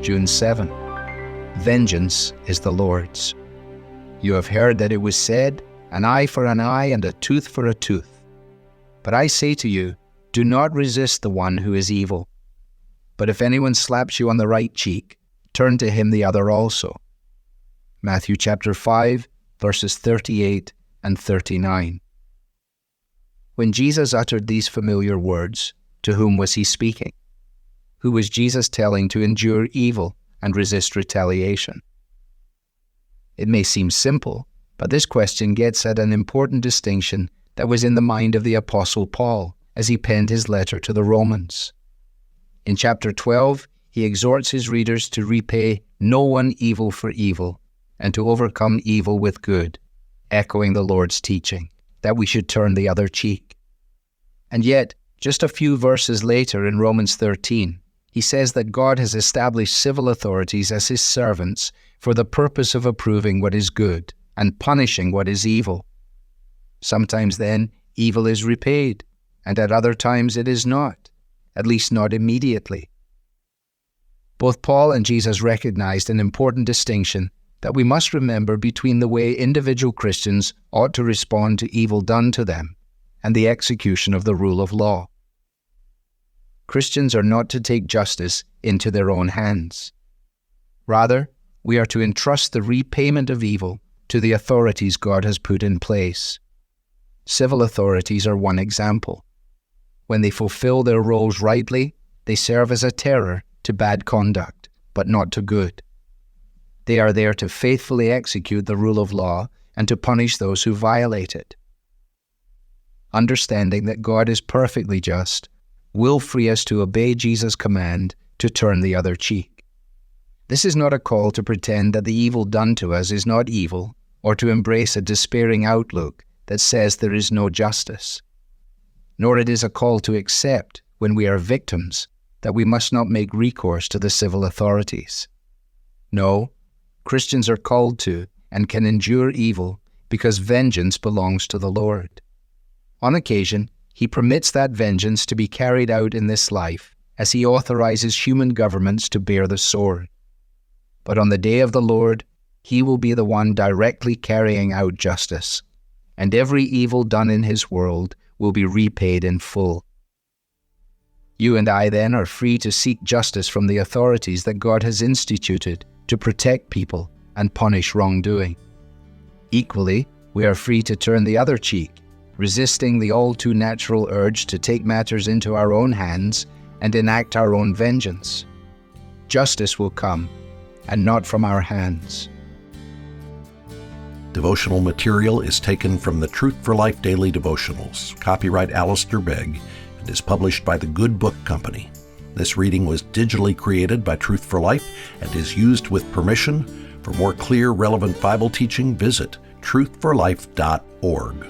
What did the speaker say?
June 7. Vengeance is the Lord's. You have heard that it was said, an eye for an eye and a tooth for a tooth. But I say to you, do not resist the one who is evil. But if anyone slaps you on the right cheek, turn to him the other also. Matthew chapter 5, verses 38 and 39. When Jesus uttered these familiar words, to whom was he speaking? Who was Jesus telling to endure evil and resist retaliation? It may seem simple, but this question gets at an important distinction that was in the mind of the Apostle Paul as he penned his letter to the Romans. In chapter 12, he exhorts his readers to repay no one evil for evil and to overcome evil with good, echoing the Lord's teaching that we should turn the other cheek. And yet, just a few verses later in Romans 13, he says that God has established civil authorities as his servants for the purpose of approving what is good and punishing what is evil. Sometimes then, evil is repaid, and at other times it is not, at least not immediately. Both Paul and Jesus recognized an important distinction that we must remember between the way individual Christians ought to respond to evil done to them and the execution of the rule of law. Christians are not to take justice into their own hands. Rather, we are to entrust the repayment of evil to the authorities God has put in place. Civil authorities are one example. When they fulfill their roles rightly, they serve as a terror to bad conduct, but not to good. They are there to faithfully execute the rule of law and to punish those who violate it. Understanding that God is perfectly just will free us to obey Jesus' command to turn the other cheek. This is not a call to pretend that the evil done to us is not evil or to embrace a despairing outlook that says there is no justice. Nor it is a call to accept, when we are victims, that we must not make recourse to the civil authorities. No, Christians are called to and can endure evil because vengeance belongs to the Lord. On occasion, he permits that vengeance to be carried out in this life as he authorizes human governments to bear the sword. But on the day of the Lord, he will be the one directly carrying out justice, and every evil done in his world will be repaid in full. You and I then are free to seek justice from the authorities that God has instituted to protect people and punish wrongdoing. Equally, we are free to turn the other cheek, resisting the all-too-natural urge to take matters into our own hands and enact our own vengeance. Justice will come, and not from our hands. Devotional material is taken from the Truth for Life Daily Devotionals, copyright Alistair Begg, and is published by the Good Book Company. This reading was digitally created by Truth for Life and is used with permission. For more clear, relevant Bible teaching, visit truthforlife.org.